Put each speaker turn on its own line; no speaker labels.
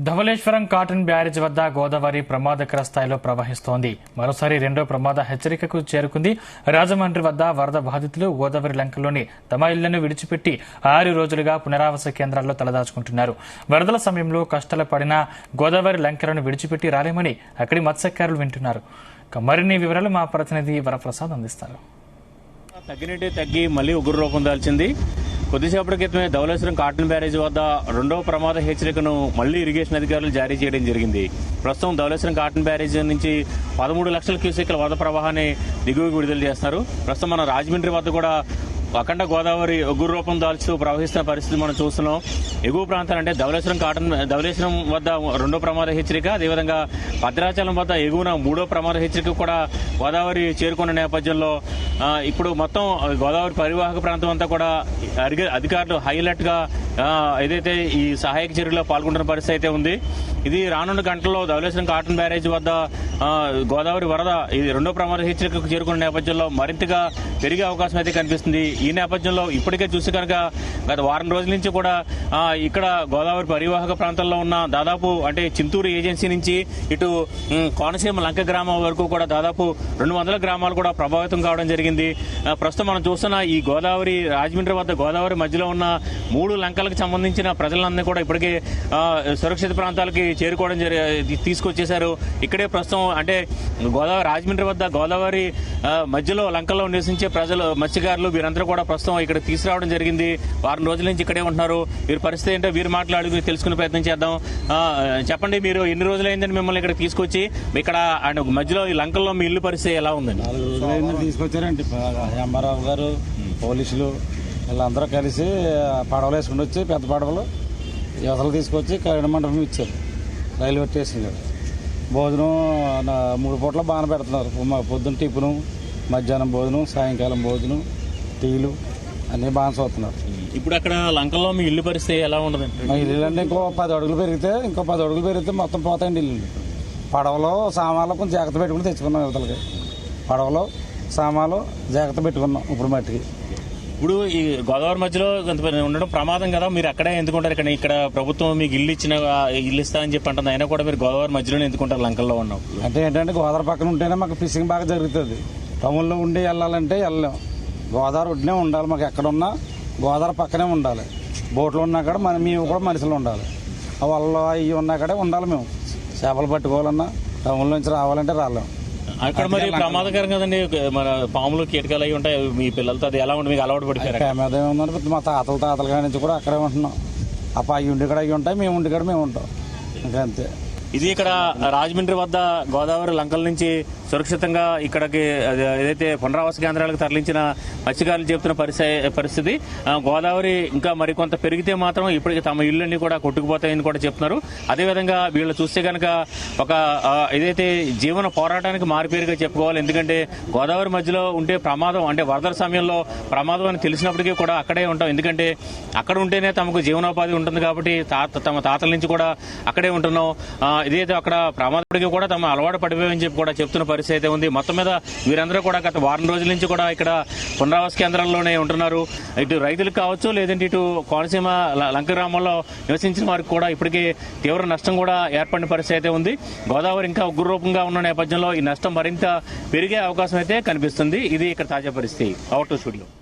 Dhavaleswaram cotton barrage వద్ద గోదావరి ప్రమాదకర స్థాయిలో ప్రవహిస్తోంది. మరోసారి రెండో ప్రమాద హెచ్చరికకు చేరుకుంది. రాజమండ్రి వద్ద వరద బాధితులు గోదావరి లంకలోని తమ ఇళ్లను విడిచిపెట్టి 6 రోజులుగా పునరావాస కేంద్రాల్లో తలదాచుకుంటున్నారు. వరదల సమయంలో కష్టాలు పడిన గోదావరి లంకలను విడిచిపెట్టి రాలేమని అక్కడి మత్స్యకారులు వింటున్నారు. మరిన్ని వివరాలు మా ప్రతినిధి వరప్రసాద్ అందిస్తారు.
తగ్గి మళ్లీ ఉగ్ర రూపం దాల్చింది. కొద్దిసేపటి క్రితమే ధవళేశ్వరం కాటన్ బ్యారేజ్ వద్ద రెండవ ప్రమాద హెచ్చరికను మళ్లీ ఇరిగేషన్ అధికారులు జారీ చేయడం జరిగింది. ప్రస్తుతం ధవళేశ్వరం కాటన్ బ్యారేజ్ నుంచి 13 లక్షల క్యూసెక్ల వరద ప్రవాహాన్ని దిగువకు విడుదల చేస్తున్నారు. ప్రస్తుతం మన రాజమండ్రి వద్ద కూడా అఖండ గోదావరి ఉగ్ర రూపం దాల్చుతూ ప్రవహిస్తున్న పరిస్థితి మనం చూస్తున్నాం. ఎగువ ప్రాంతాలు అంటే ధవళేశ్వరం వద్ద రెండో ప్రమాద హెచ్చరిక, అదేవిధంగా భద్రాచలం వద్ద ఎగువన మూడో ప్రమాద హెచ్చరిక కూడా గోదావరి చేరుకున్న నేపథ్యంలో ఇప్పుడు మొత్తం గోదావరి పరివాహక ప్రాంతం అంతా కూడా అధికారులు హైలైట్ గా ఏదైతే ఈ సహాయక చర్యలో పాల్గొంటున్న పరిస్థితి అయితే ఉంది. ఇది రానున్న గంటల్లో ధవళేశ్వరం కాటన్ బ్యారేజ్ వద్ద గోదావరి వరద ఇది రెండో ప్రమాద హెచ్చరికకు చేరుకున్న నేపథ్యంలో మరింతగా పెరిగే అవకాశం అయితే కనిపిస్తుంది. ఈ నేపథ్యంలో ఇప్పటికే చూసి కనుక గత వారం రోజుల నుంచి కూడా ఇక్కడ గోదావరి పరివాహక ప్రాంతంలో ఉన్న దాదాపు అంటే చింతూరు ఏజెన్సీ నుంచి ఇటు కోనసీమ లంక గ్రామం వరకు కూడా దాదాపు 200 గ్రామాలు కూడా ప్రభావితం కావడం జరిగింది. ప్రస్తుతం మనం చూస్తున్న ఈ గోదావరి రాజమండ్రి వద్ద గోదావరి మధ్యలో ఉన్న 3 లంకలకు సంబంధించిన ప్రజలందరినీ కూడా ఇప్పటికే సురక్షిత ప్రాంతాలకి చేరుకోవడం తీసుకొచ్చేశారు. ఇక్కడే ప్రస్తుతం అంటే గోదావరి రాజమండ్రి వద్ద గోదావరి మధ్యలో లంకల్లో నివసించే ప్రజలు మత్స్యకారులు వీరందరూ కూడా ప్రస్తుతం ఇక్కడ తీసుకురావడం జరిగింది. వారం రోజుల నుంచి ఇక్కడే ఉంటున్నారు. వీరి పరిస్థితి ఏంటో వీరు మాట్లాడి తెలుసుకునే ప్రయత్నం చేద్దాం. చెప్పండి, మీరు ఎన్ని రోజులైందని మిమ్మల్ని ఇక్కడ తీసుకొచ్చి ఇక్కడ మధ్యలో ఈ లంకల్లో మీ ఇల్లు పరిస్థితి ఎలా ఉందండి?
4 రోజులైందని తీసుకొచ్చారండి. ఎంఆర్ఆర్ గారు, పోలీసులు వీళ్ళందరూ కలిసి పడవలు వేసుకుని వచ్చి పెద్ద పడవలు యువతలు తీసుకొచ్చి కళ్యాణ మండపం ఇచ్చారు. రైల్వే స్టేషన్ గారు భోజనం 3 పూట్ల బాగా పెడుతున్నారు. పొద్దున్న టిఫిను, మధ్యాహ్నం భోజనం, సాయంకాలం భోజనం, టీలు అన్ని బాగా చూస్తున్నారు.
ఇప్పుడు అక్కడ లంకల్లో మీ ఇల్లు పరిస్థితి ఎలా ఉండదండి?
మా ఇల్లు అంటే ఇంకో 10 అడుగులు పెరిగితే మొత్తం పోతాయండి ఇల్లు. పడవలో సామాన్లు కొంచెం జాగ్రత్త పెట్టుకుని తెచ్చుకున్నాం. యువతలకి పడవలో సామాన్లు జాగ్రత్త పెట్టుకున్నాం. ఇప్పుడు మట్టికి
ఇప్పుడు ఈ గోదావరి మధ్యలో ఉండడం ప్రమాదం కదా, మీరు అక్కడే ఎందుకుంటారు? ఇక్కడ ప్రభుత్వం మీకు ఇల్లు ఇస్తారని చెప్పి అంటుంది, అయినా కూడా మీరు గోదావరి మధ్యలోనే ఎందుకుంటారు లంకల్లో ఉన్నాం
అంటే ఏంటంటే గోదావరి పక్కన ఉంటేనే మాకు ఫిషింగ్ బాగా జరుగుతుంది. టౌన్లో ఉండి వెళ్ళాలంటే వెళ్ళలేం. గోదావరి ఒడ్డునే ఉండాలి. మాకు ఎక్కడున్నా గోదావరి పక్కనే ఉండాలి. బోట్లు ఉన్నా కూడా మేము కూడా మనుషులు ఉండాలి. వల్ల అవి ఉన్నా కూడా ఉండాలి. మేము చేపలు పట్టుకోవాలన్నా టౌన్ నుంచి రావాలంటే రాలేం.
అక్కడ మరి ప్రమాదకరం కదండి, మన పాములు కీటకాలు అవి ఉంటాయి. మీ పిల్లలతో అది ఎలా ఉంటుంది? మీకు అలవాటు పడిపోయారు?
ప్రమాదం ఉందంటే మా తాతల కాడి నుంచి కూడా అక్కడే ఉంటున్నాం. అవి ఉండి కూడా అవి ఉంటాయి, మేము ఉండి కూడా మేము ఉంటాం. ఇంకా అంతే.
ఇది ఇక్కడ రాజమండ్రి వద్ద గోదావరి లంకల నుంచి సురక్షితంగా ఇక్కడికి ఏదైతే పునరావాస కేంద్రాలకు తరలించిన మత్స్యకారులు చెబుతున్న పరిస్థితి. గోదావరి ఇంకా మరికొంత పెరిగితే మాత్రం ఇప్పటికి తమ ఇళ్లన్నీ కూడా కొట్టుకుపోతాయని కూడా చెప్తున్నారు. అదేవిధంగా వీళ్ళు చూస్తే కనుక ఒక ఏదైతే జీవన పోరాటానికి మారిపేరుగా చెప్పుకోవాలి. ఎందుకంటే గోదావరి మధ్యలో ఉంటే ప్రమాదం, అంటే వరదల సమయంలో ప్రమాదం అని తెలిసినప్పటికీ కూడా అక్కడే ఉంటాం. ఎందుకంటే అక్కడ ఉంటేనే తమకు జీవనోపాధి ఉంటుంది కాబట్టి తమ తాతల నుంచి కూడా అక్కడే ఉంటున్నాం. ఇదైతే అక్కడ ప్రమాదానికి కూడా తమ అలవాటు పడిపోయామని చెప్పి కూడా చెప్తున్న పరిస్థితి అయితే ఉంది. మొత్తం మీద వీరందరూ కూడా గత వారం రోజుల నుంచి కూడా ఇక్కడ పునరావాస కేంద్రాల్లోనే ఉంటున్నారు. ఇటు రైతులకు కావచ్చు, లేదంటే ఇటు కోనసీమ లంక గ్రామంలో నివసించిన వారికి కూడా ఇప్పటికే తీవ్ర నష్టం కూడా ఏర్పడిన పరిస్థితి అయితే ఉంది. గోదావరి ఇంకా ఉగ్రరూపంగా ఉన్న నేపథ్యంలో ఈ నష్టం మరింత పెరిగే అవకాశం అయితే కనిపిస్తుంది. ఇది ఇక్కడ తాజా పరిస్థితి. Out to studio.